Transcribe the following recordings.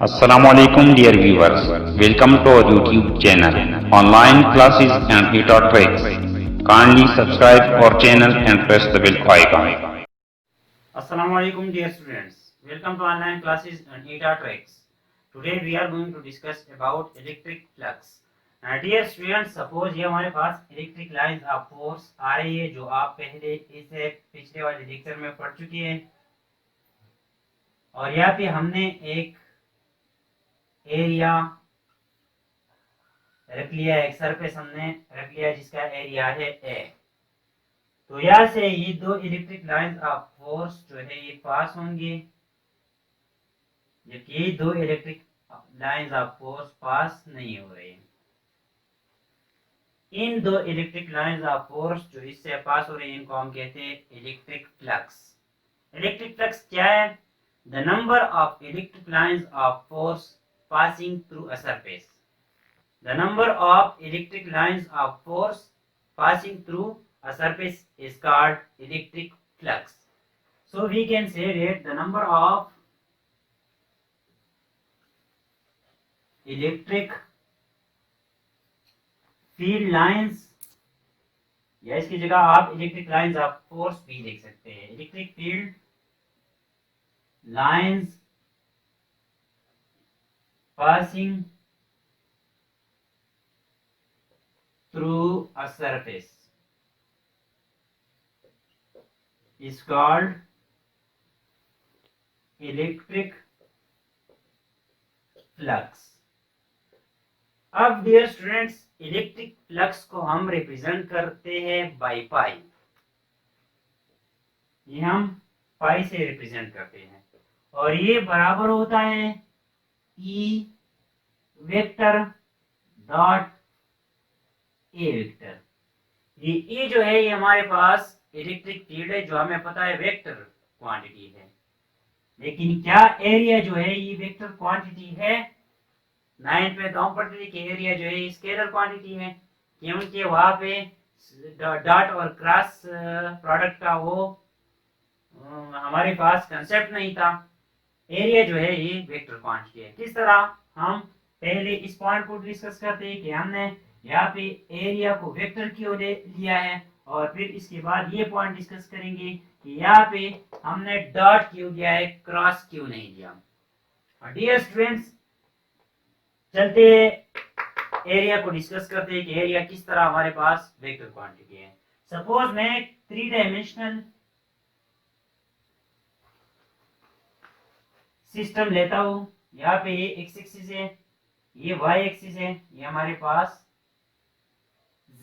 Assalamualaikum dear viewers. Welcome to our YouTube channel. Online classes and ETA tricks. Kindly subscribe our channel and press the bell icon. Assalamualaikum dear students. Welcome to online classes and ETA tricks. Today we are going to discuss about electric flux. Dear students, suppose ये हमारे पास electric lines of force आ रही है जो आप पहले इसे पिछले वाले लेक्चर में पढ़ चुके हैं और यहाँ पे हमने एक एरिया रख लिया, एक सरफेस हमने रख लिया जिसका एरिया है ए। तो यहाँ से ये दो इलेक्ट्रिक लाइंस ऑफ फोर्स जो है ये पास होंगे, जबकि ये दो electric lines of force pass नहीं हो रहे हैं। इन दो इलेक्ट्रिक लाइंस ऑफ फोर्स जो इससे पास हो रहे हैं इनको हम कहते हैं इलेक्ट्रिक फ्लक्स। इलेक्ट्रिक फ्लक्स क्या है? The number of electric lines of force passing through a surface. The number of electric lines of force passing through a surface is called electric flux. So we can say that the number of electric field lines, या इसकी जगह आप electric lines of force भी लिख सकते हैं। Electric field lines passing through a surface is called electric flux. अब dear students, electric flux को हम रिप्रेजेंट करते हैं बाय पाई। ये हम पाई से रिप्रेजेंट करते हैं और ये बराबर होता है E vector dot A vector. ये ई जो है ये हमारे पास इलेक्ट्रिक फील्ड है जो हमें पता है वेक्टर क्वांटिटी है, लेकिन क्या एरिया जो है ये वेक्टर क्वांटिटी है? 9th में तो हम पढ़ते थे कि एरिया जो है स्केलर क्वांटिटी है, क्योंकि वहां पे डॉट और क्रॉस प्रोडक्ट का वो हमारे पास कंसेप्ट नहीं था। एरिया जो है ये वेक्टर क्वांटिटी है। किस तरह? हम पहले इस पॉइंट को डिस्कस करते हैं कि हमने यहाँ पे एरिया को वेक्टर क्यों लिया है और फिर इसके बाद ये पॉइंट डिस्कस करेंगे कि यहाँ पे हमने डॉट क्यों लिया है, क्रॉस क्यों नहीं लिया। डियर स्टूडेंट्स, चलते एरिया को डिस्कस करते हैं कि एरिया किस तरह हमारे पास वेक्टर क्वांटिटी है। सपोज मैं 3 डायमेंशनल सिस्टम लेता हूं। यहाँ पे ये एक्स एक्सिस है, ये वाई एक्सिस है, ये हमारे पास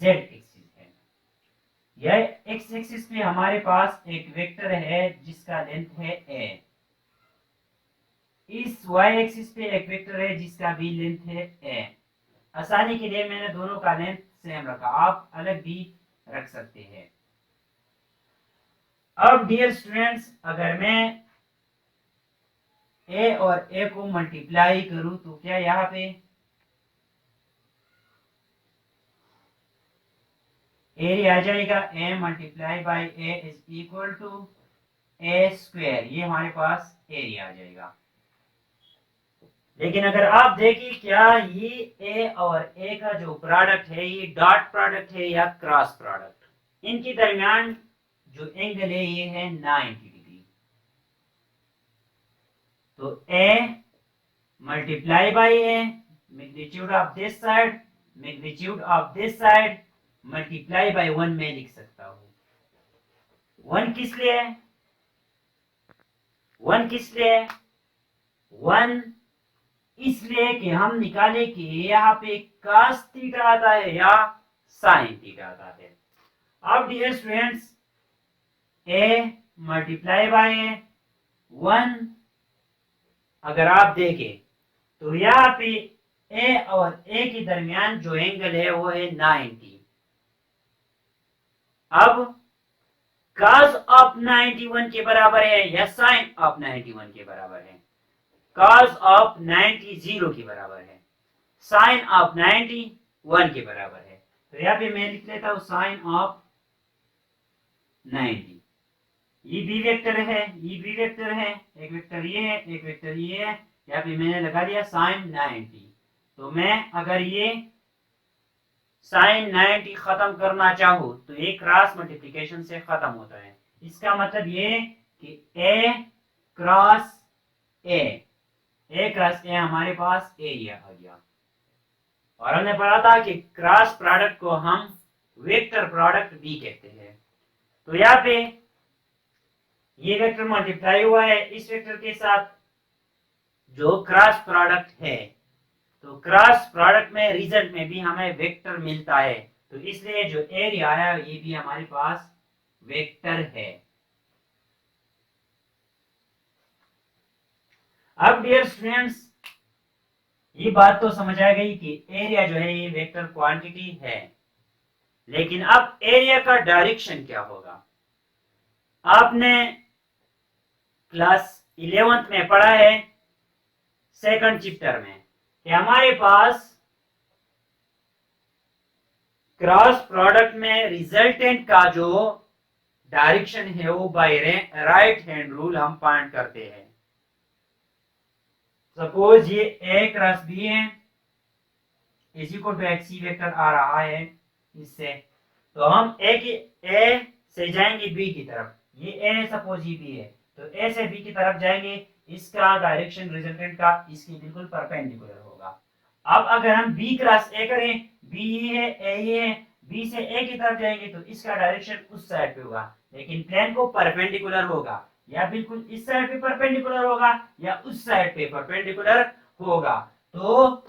जेड एक्सिस है। यह एक्स एक्सिस पे हमारे पास एक वेक्टर है जिसका लेंथ है ए। इस वाई एक्सिस पे एक वेक्टर है जिसका भी लेंथ है ए। आसानी के लिए मैंने दोनों का लेंथ सेम रखा, आप अलग भी रख सकते हैं। अब डियर स्टूडेंट्स, अगर मैं ए और ए को मल्टीप्लाई करूं तो क्या यहाँ पे एरिया आ जाएगा? A multiply by A is equal to A square. ये हमारे पास एरिया आ जाएगा। लेकिन अगर आप देखिए क्या ये ए और ए का जो प्रोडक्ट है ये डॉट प्रोडक्ट है या क्रॉस प्रोडक्ट? इनके दरमियान जो एंगल है ये है 90 डिग्री। तो a multiply by a, magnitude of this side, magnitude of this side multiply by 1 मैं लिख सकता हूं। 1 किस लिए है? 1 किस लिए है? 1 इसलिए कि हम निकाले कि यहाँ पे cos थीटा आता है या sin थीटा आता है। अब dear students, a multiply by a 1 अगर आप देखें तो यहाँ पे ए और ए के दरमियान जो एंगल है वो है 90। अब cos ऑफ 91 के बराबर है या sin ऑफ 91 के बराबर है? cos ऑफ 90 0 के बराबर है, sin ऑफ 90 1 के बराबर है। तो यहाँ पे मैं लिख लेता हूं sin ऑफ 90। ये बी वेक्टर है, ये बी वेक्टर है, एक वेक्टर ये है, एक वेक्टर ये है, यहाँ पे मैंने लगा दिया साइन 90। तो मैं अगर ये साइन 90 खत्म करना चाहूँ तो ये क्रॉस मल्टीप्लिकेशन से खत्म होता है। इसका मतलब ये कि ए क्रॉस ए हमारे पास एरिया आ गया। और हमने पढ़ा था कि क्रॉस प्रोडक्ट को हम वेक्टर प्रोडक्ट भी कहते हैं। तो यहाँ पे ये वेक्टर मल्टीप्लाई हुआ है इस वेक्टर के साथ जो क्रॉस प्रोडक्ट है, तो क्रॉस प्रोडक्ट में रिजल्ट में भी हमें वेक्टर मिलता है, तो इसलिए जो एरिया आया ये भी हमारे पास वेक्टर है। अब डियर स्टूडेंट्स, ये बात तो समझ आ गई कि एरिया जो है ये वेक्टर क्वांटिटी है, लेकिन अब एरिया का डायरेक्शन क्या होगा। आपने क्लास 11th में पढ़ा है सेकंड चैप्टर में कि हमारे पास क्रॉस प्रोडक्ट में रिजल्टेंट का जो डायरेक्शन है वो बाय राइट हैंड रूल हम फाइंड करते हैं। सपोज ये ए क्रॉस बी है is equal to X vector आ रहा है इससे, तो हम ए से जाएंगे बी की तरफ, ये ए है सपोज ये बी है, तो ए से बी की तरफ जाएंगे, इसका डायरेक्शन रिजल्टेंट का इसके बिल्कुल परपेंडिकुलर होगा। अब अगर हम बी क्रॉस ए करें, बी ये है ए ये है, बी से ए की तरफ जाएंगे तो इसका डायरेक्शन उस साइड पे होगा, लेकिन प्लेन को परपेंडिकुलर होगा, या बिल्कुल इस साइड पे परपेंडिकुलर होगा या उस साइड पे परपेंडिकुलर होगा। तो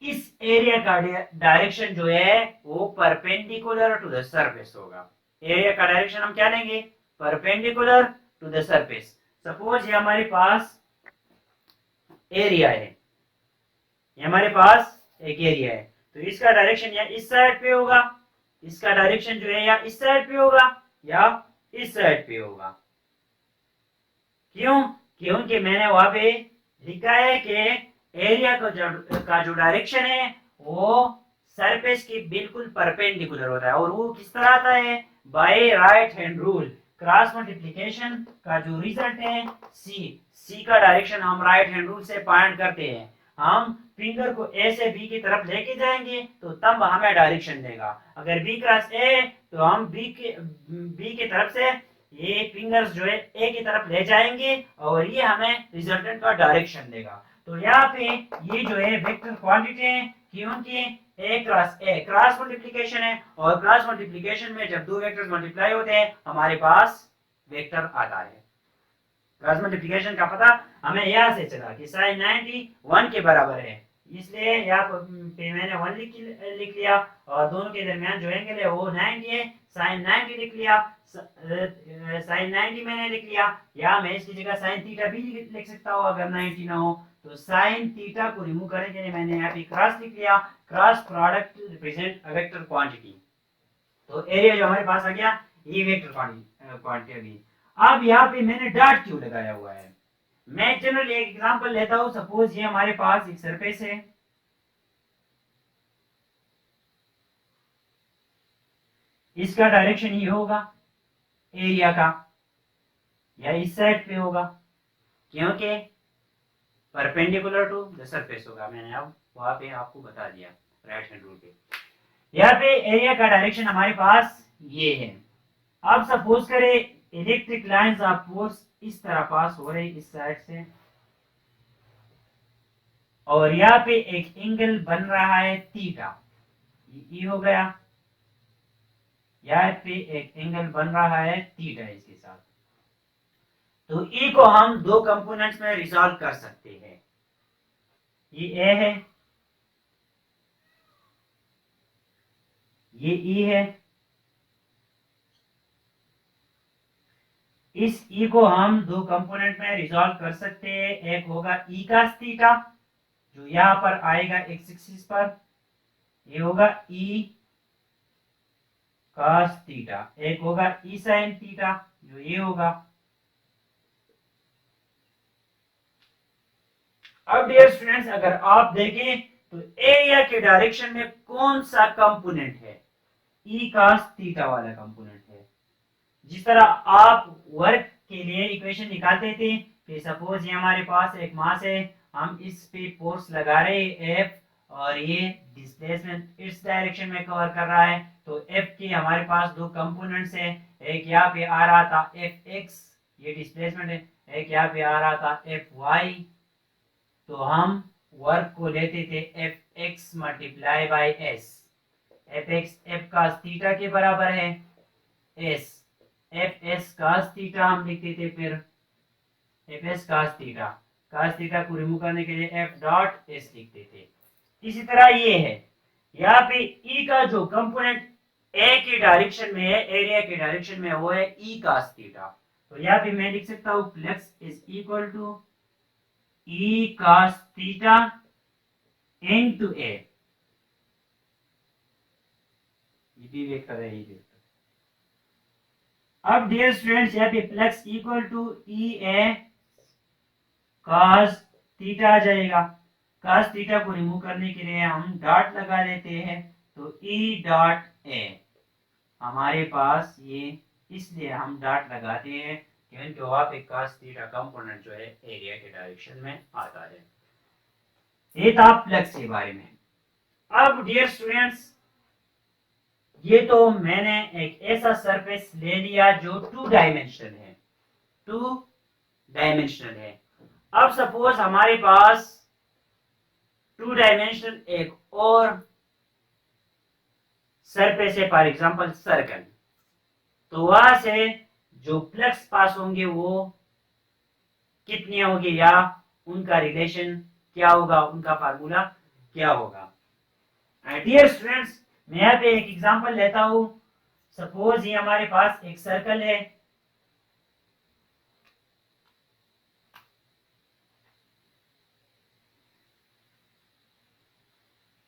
इस एरिया का डायरेक्शन जो है वो परपेंडिकुलर टू द सरफेस होगा। एरिया का डायरेक्शन हम क्या लेंगे, perpendicular to the surface. Suppose ये हमारे पास एरिया है, ये हमारे पास एक एरिया है, तो इसका डायरेक्शन या इस साइड पे होगा, इसका डायरेक्शन जो है या इस साइड पे होगा या इस साइड पे होगा। क्यों? क्योंकि मैंने वहां पे लिखा है कि एरिया का जो डायरेक्शन है वो सरफेस के बिल्कुल परपेंडिकुलर होता है, और वो किस तरह आता है, by right hand rule. Cross multiplication का जो रिजल्ट है सी का डायरेक्शन हम राइट हैंड रूल से फाइंड करते हैं। हम फिंगर को ए से बी की तरफ लेके जाएंगे तो तब हमें डायरेक्शन देगा। अगर बी क्रॉस ए तो हम बी की तरफ से ये फिंगर्स जो है ए की तरफ ले जाएंगे और ये हमें रिजल्टेंट का डायरेक्शन देगा। तो यहाँ पे ये जो है वेक्टर क्वांटिटी है क्योंकि ए क्रॉस मल्टीप्लिकेशन है, और क्रॉस मल्टीप्लिकेशन में जब दो वेक्टर्स मल्टीप्लाई होते हैं हमारे पास वेक्टर आता है। क्रॉस मल्टीप्लिकेशन का पता हमें यहाँ से चला कि साइन 90 1 के बराबर है, इसलिए यहाँ पे मैंने 1 लिख लिया, और दोनों के दरमियान जो एंगल है वो 90 है, साइन 90 लिख लिया, साइन 90 मैंने लिख लिया, या मैं इसकी जगह साइन थीटा भी लिख सकता हूँ अगर 90 ना हो। तो साइन थीटा को रिमूव करने के लिए मैंने यहाँ पे क्रॉस लिख लिया, cross product represent a vector quantity. तो एरिया जो हमारे पास आ गया ये वेक्टर क्वांटिटी आ गई। अब यहाँ पे मैंने डॉट क्यों लगाया हुआ है, मैं जनरली एक एग्जांपल लेता हूं। सपोज ये हमारे पास एक सरफेस है, इसका डायरेक्शन ये होगा एरिया का, या इस साइड पे होगा क्योंकि परपेंडिकुलर टू द सरफेस होगा। मैंने अब वहां पे आपको बता दिया राइट हैंड रूल पे। यहाँ पे एरिया का डायरेक्शन हमारे पास ये है। अब सपोज करें इलेक्ट्रिक लाइंस ऑफ फोर्स इस तरह पास हो रही इस साइड से, और यहाँ पे एक एंगल बन रहा है थीटा, ये हो गया, यहाँ पे एक एंगल बन रहा है थीटा इसके साथ। तो ई को हम दो कंपोनेंट्स में रिजॉल्व कर सकते हैं, ये ए है, ये ई है। इस ई को हम दो कंपोनेंट में रिजॉल्व कर सकते हैं, एक होगा ई cos थीटा जो यहां पर आएगा एक्स एक्सिस पर, ये होगा ई cos थीटा, एक होगा ई sin थीटा जो ये होगा। अब डियर स्टूडेंट्स अगर आप देखें तो एरिया के डायरेक्शन में कौन सा कंपोनेंट है, ई cos थीटा वाला कंपोनेंट है। जिस तरह आप वर्क के लिए इक्वेशन निकालते थे कि सपोज ये हमारे पास एक मास है हम इस पे फोर्स लगा रहे हैं एफ, और ये डिस्प्लेसमेंट इस डायरेक्शन में कवर कर रहा है। तो एफ के हमारे पास दो कंपोनेंट्स हैं, एक यहाँ पे आ रहा था एफ एक्स, ये डिस्प्लेसमेंट है, एक यहाँ पे आ रहा था एफ वाई। तो हम वर्क को लेते थे F X multiply by S. F X F cos theta के बराबर है, S F S cos theta हम लिखते थे, फिर एफ एस कास थीटा को रिमूव करने के लिए एफ डॉट एस लिखते थे। इसी तरह ये है, यहाँ पे ई का जो कंपोनेंट ए की डायरेक्शन में है, एरिया की डायरेक्शन में, वो है ई कास थीटा। तो यहाँ पे मैं लिख सकता हूँ flux is equal to E cos theta into A. ये भी वेक्टर है, ये वेक्टर। अब डियर स्टूडेंट्स, यहाँ पे flux equal to E A cos theta आ जाएगा। कास थीटा को रिमूव करने के लिए हम डॉट लगा लेते हैं, तो ई डॉट ए हमारे पास ये, इसलिए हम डॉट लगाते हैं क्योंकि वहां पे कास थीटा कंपोनेंट जो है एरिया के डायरेक्शन में आता है। ये था फ्लेक्स के बारे में। अब डियर स्टूडेंट्स, ये तो मैंने एक ऐसा सरफेस ले लिया जो टू डायमेंशनल है। अब सपोज हमारे पास टू डायमेंशनल एक और सरफेस है, फॉर एग्जांपल सर्कल। तो वहां से जो फ्लक्स पास होंगे वो कितनी होगी, या उनका रिलेशन क्या होगा, उनका फार्मूला क्या होगा। डियर स्टूडेंट्स, मैं यहाँ पे एक एग्जांपल लेता हूं। सपोज ये हमारे पास एक सर्कल है,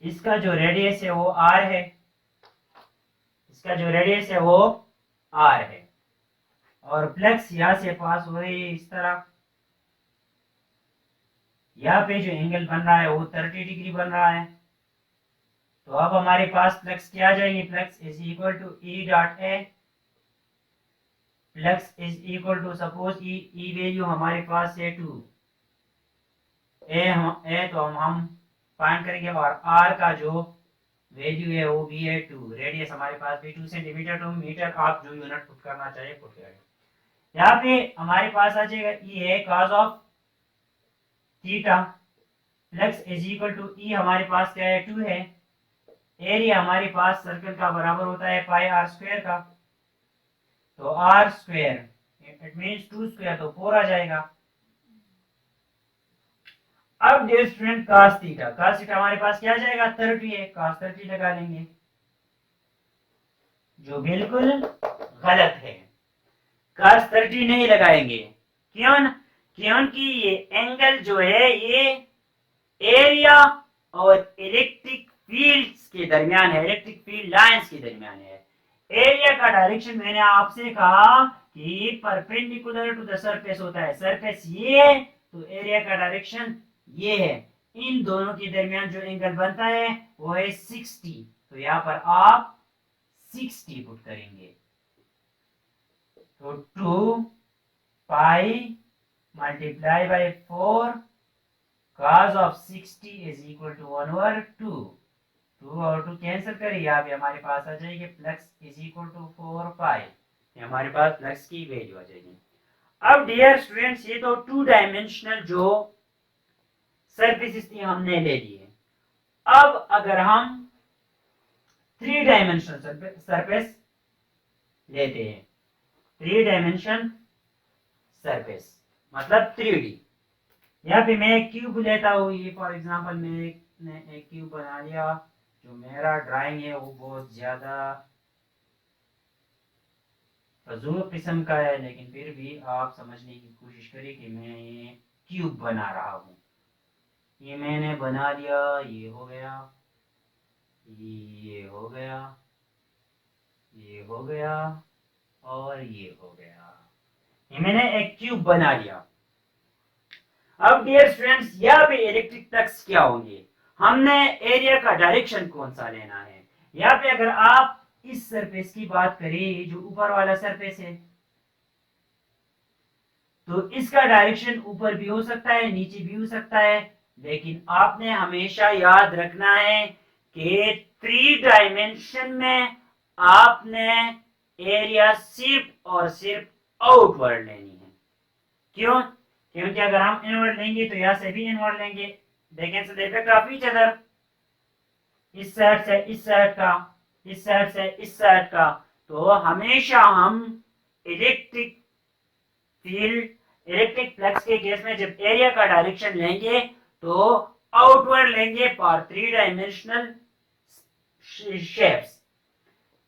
इसका जो रेडियस है वो आर है, और फ्लक्स यहां से पास हो रही है इस तरह। यहाँ पे जो एंगल बन रहा है वो 30 डिग्री बन रहा है। तो अब हमारे पास फ्लक्स क्या आ जाएंगे, flux is equal to E dot A, flux is equal to, suppose E value हमारे पास है 2, ए तो हम फाइंड करेंगे, और आर का जो वैल्यू है वो भी है 2, रेडियस हमारे पास भी 2 सेंटीमीटर टू मीटर, आप जो यूनिट पुट करना चाहिए पुट करेंगे। यहाँ पे हमारे पास आ जाएगा ई है cos of theta, flux is equal to E हमारे पास क्या है 2 है, एरिया हमारे पास सर्कल का बराबर होता है पाई आर स्क्वायर का। तो R square it means 2 square, तो 4 आ जाएगा। अब डियर स्टूडेंट cos थीटा हमारे पास क्या आ जाएगा 30 है, cos 30 लगा लेंगे, जो बिल्कुल गलत है। cos 30 नहीं लगाएंगे, क्योंकि ये एंगल जो है ये एरिया और इलेक्ट्रिक फील्ड्स के दरमियान है, इलेक्ट्रिक फील्ड लाइंस के दरमियान है। एरिया का डायरेक्शन मैंने आपसे कहा कि परपेंडिकुलर टू द सरफेस होता है, सरफेस ये है तो एरिया का डायरेक्शन ये है। इन दोनों के दरमियान जो एंगल बनता है वो है 60, तो यहाँ पर आप 60 पुट करेंगे। तो 2 पाई multiply by 4 cos of 60 is equal to 1/2। 2 और 2 कैंसिल करिए, आप हमारे पास आ जाएगी फ्लक्स इज इक्वल टू 4 पाई, हमारे पास फ्लक्स की वैल्यू आ जाएगी। अब डियर स्टूडेंट्स, ये तो टू डायमेंशनल जो सरफेसेस थी हमने ले लिए। अब अगर हम 3 डायमेंशनल सरफेस लेते हैं, 3 डायमेंशन सरफेस मतलब 3D, यहाँ पे मैं एक क्यूब लेता हूँ, ये फॉर एग्जांपल मैंने एक क्यूब बना लिया। जो मेरा ड्राइंग है वो बहुत ज्यादा फजूल किस्म का है, लेकिन फिर भी आप समझने की कोशिश करिए कि मैं ये क्यूब बना रहा हूँ। ये मैंने बना लिया, ये हो गया, ये हो गया, ये हो गया और ये हो गया, ये मैंने एक क्यूब बना लिया। अब डियर स्टूडेंट्स, यहाँ पे इलेक्ट्रिक फ्लक्स क्या होंगे, हमने एरिया का डायरेक्शन कौन सा लेना है। यहाँ पे अगर आप इस सरफेस की बात करें, जो ऊपर वाला सरफेस है, तो इसका डायरेक्शन ऊपर भी हो सकता है, नीचे भी हो सकता है, लेकिन आपने हमेशा याद रखना है कि 3 डायमेंशन में आपने एरिया सिर्फ और सिर्फ आउटवर्ड लेनी है। क्यों? क्योंकि अगर हम इनवर्ड लेंगे तो यहां से भी इनवर्ड लेंगे। देखें सो इफेक्ट ऑफ ईच अदर, इस साइड से इस साइड का, इस साइड से इस साइड का, तो हमेशा हम इलेक्ट्रिक फील्ड, इलेक्ट्रिक फ्लक्स के केस में जब एरिया का डायरेक्शन लेंगे तो आउटवर्ड लेंगे फॉर 3 डायमेंशनल शेप्स।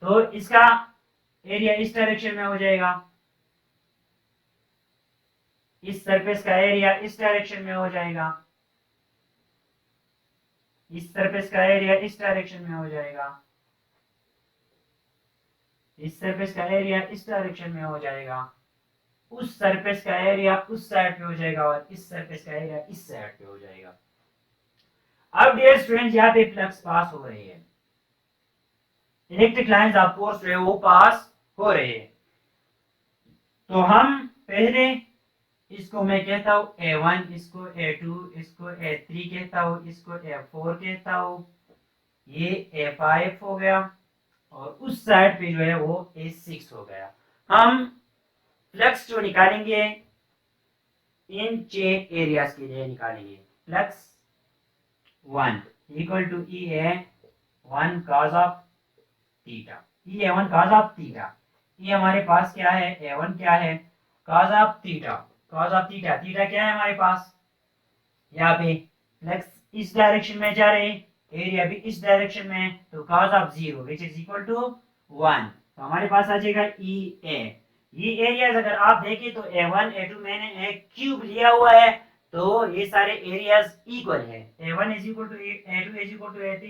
तो इसका एरिया इस डायरेक्शन में हो जाएगा, इस सरफेस का एरिया इस डायरेक्शन में हो जाएगा, इस सरफेस का एरिया इस डायरेक्शन में हो जाएगा, इस सरफेस का एरिया इस डायरेक्शन में हो जाएगा, उस सरफेस का एरिया उस साइड पे हो जाएगा और इस सरफेस का एरिया इस साइड पे हो जाएगा। अब डियर स्टूडेंट्स, यहाँ पे फ्लक्स पास हो रही है, इलेक्ट्रिक लाइंस ऑफ कोर्स जो है वो पास हो रही है। तो हम पहले इसको मैं कहता हूं A1, इसको A2, इसको A3 कहता हूं, इसको A4 कहता हूं, ये A5 हो गया और उस साइड पे जो है वो A6 हो गया। हम फ्लक्स जो निकालेंगे इन 6 एरियाज के लिए निकालेंगे। Flux 1 equal to EA1 cos of theta, EA1 cos of theta. ये हमारे पास क्या है, A1 क्या है, cos of theta, cos of theta, theta क्या है हमारे पास, यहाँ पे फ्लक्स इस डायरेक्शन में जा रहे हैं, एरिया भी इस डायरेक्शन में है, तो cos of 0 which is equal to 1। तो हमारे पास आ जाएगा EA। ये एरियाज अगर आप देखें तो A1 A2 मैंने एक क्यूब लिया हुआ है, तो ये सारे एरियाज इक्वल है। A1 is equal to A2 is equal to A3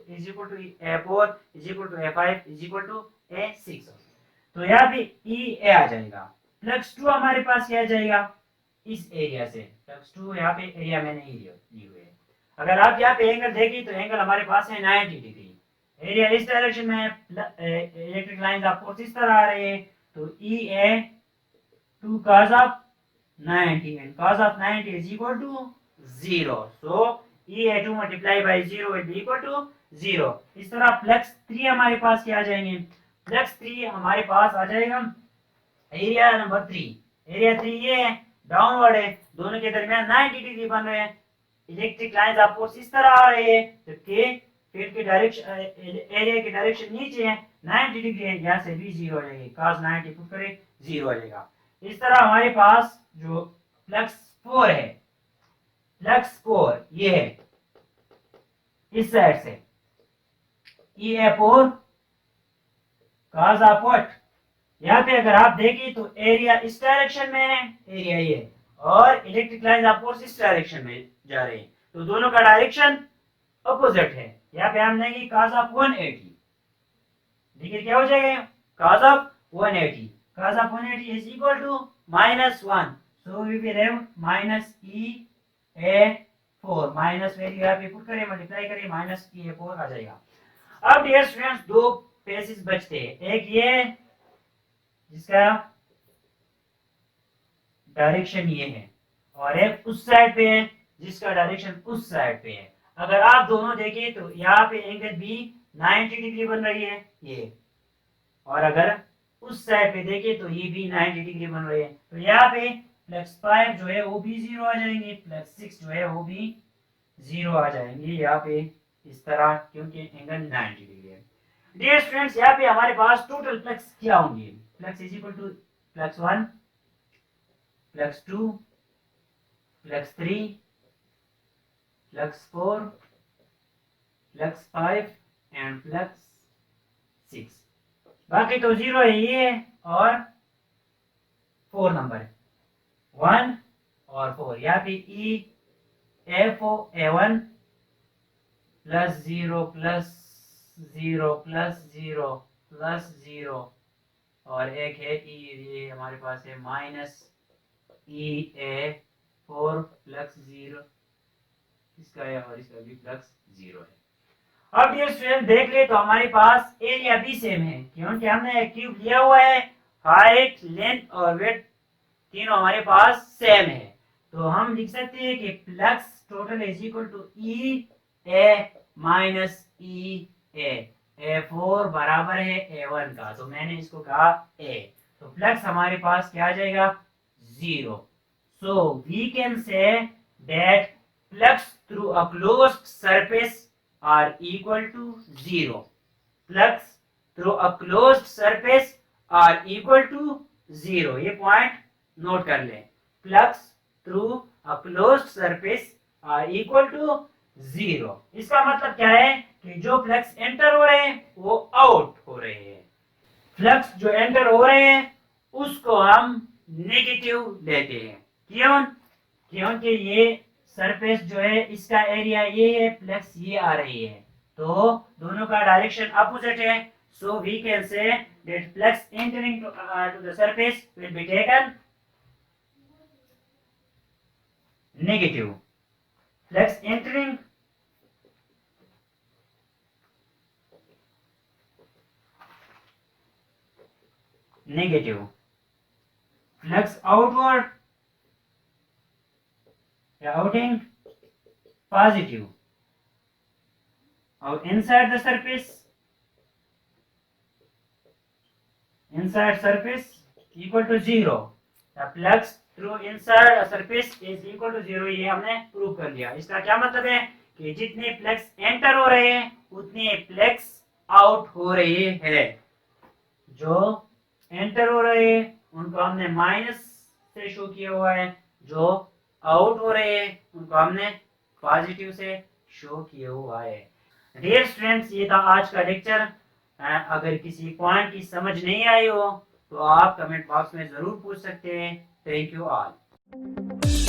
is equal to A4 is equal to A5 is equal to A6। तो यहाँ पे EA आ जाएगा। फ्लक्स 2 हमारे पास क्या आ जाएगा, इस एरिया से, फ्लक्स 2 यहाँ पे एरिया मैंने ही ली हुई है। अगर आप यहाँ पे एंगल देखें तो एंगल हमारे पास है 90 डिग्री, एरिया इस डायरेक्शन में है, इलेक्ट्रिक लाइंस आपको इस तरह आ रही है, तो EA2 cos of 90 and cos of 90 is equal to 0. So EA2 multiplied by 0 will be equal to 0. इस तरह फ्लक्स 3 हमारे पास क्या आ जाएंगे, फ्लक्स 3 हमारे पास आ जाएगा एरिया नंबर 3। एरिया 3 ये है, डाउनवर्ड है, दोनों के दरमियान 90 डिग्री बन रहे हैं, इलेक्ट्रिक लाइंस आपको इस तरह आ रही है, जबकि फील्ड की डायरेक्शन, एरिया की डायरेक्शन नीचे है, 90 डिग्री है, यहाँ से भी 0 हो जाएगी, cos 90 पुट करें 0 हो जाएगा। इस तरह हमारे पास जो फ्लक्स 4 है, फ्लक्स 4 ये है इस साइड से, EA4 cos ऑफ व्हाट, यहाँ पे अगर आप देखें तो एरिया इस डायरेक्शन में है, एरिया ये, और इलेक्ट्रिक लाइन आपको इस डायरेक्शन में जा रहे हैं, तो दोनों का डायरेक्शन अपोजिट है। यहाँ पे हम लेंगे cos ऑफ 180, देखिए क्या हो जाएगा, cos of 180, cos of 180 is equal to -1, so we will have minus EA4, minus value यहाँ पे पुट करें, मल्टीप्लाई करें, माइनस EA4 आ जाएगा। अब डियर स्टूडेंट्स, दो पेसेस बचते हैं, एक ये जिसका डायरेक्शन ये है, और एक उस साइड पे है जिसका डायरेक्शन उस साइड पे है। अगर आप दोनों देखें तो यहाँ पे एंगल भी 90 डिग्री बन रही है ये, और अगर उस साइड पे देखें तो ये भी 90 डिग्री बन रही है। तो यहाँ पे फ्लक्स 5 जो है वो भी 0 आ जाएंगे, फ्लक्स 6 जो है वो भी 0 आ जाएंगे यहाँ पे इस तरह, क्योंकि एंगल 90 डिग्री है। डियर स्टूडेंट्स, यहाँ पे हमारे पास टोटल फ्लक्स क्या होंगे, flux is equal to flux 1, flux 2, flux 3, flux 4, flux 5 and flux 6। बाकी तो 0 है ये और 4 नंबर 1 और 4। यहाँ पे A1 plus 0 plus 0 plus 0 plus 0, और एक है ये हमारे पास है माइनस EA4 प्लस 0, इसका है और इसका भी प्लस 0 है। अब डियर स्टूडेंट देख ले तो हमारे पास एरिया भी सेम है, क्योंकि हमने एक क्यूब लिया हुआ है, हाइट लेंथ और वेट तीनों हमारे पास सेम है, तो हम लिख सकते हैं कि flux total is equal to E A minus E A. A4 बराबर है A1 का, तो मैंने इसको कहा A, तो फ्लक्स हमारे पास क्या आ जाएगा 0। So we can say that flux through a closed surface are equal to 0। Flux through a closed surface are equal to 0, ये पॉइंट नोट कर लें। Flux through a closed surface are equal to 0। इसका मतलब क्या है कि जो flux enter हो रहे हैं वो आउट हो रहे हैं। फ्लक्स जो एंटर हो रहे हैं उसको हम नेगेटिव लेते हैं। क्यों? क्योंकि ये सरफेस जो है इसका एरिया ये है, फ्लक्स ये आ रही है, तो दोनों का डायरेक्शन अपोजिट है। So we can say that flux entering to the surface will be taken negative. Flux entering negative, flux outward या outing positive, और inside the surface equal to 0। the flux through inside a surface is equal to 0, ये हमने prove कर लिया। इसका क्या मतलब है कि जितने फ्लक्स एंटर हो रहे हैं उतने फ्लक्स आउट हो रहे हैं। जो एंटर हो रहे हैं उनको हमने माइनस से शो किया हुआ है, जो आउट हो रहे हैं उनको हमने पॉजिटिव से शो किया हुआ है। डियर स्टूडेंट्स, ये था आज का लेक्चर। अगर किसी पॉइंट की समझ नहीं आई हो तो आप कमेंट बॉक्स में जरूर पूछ सकते हैं। Thank you all.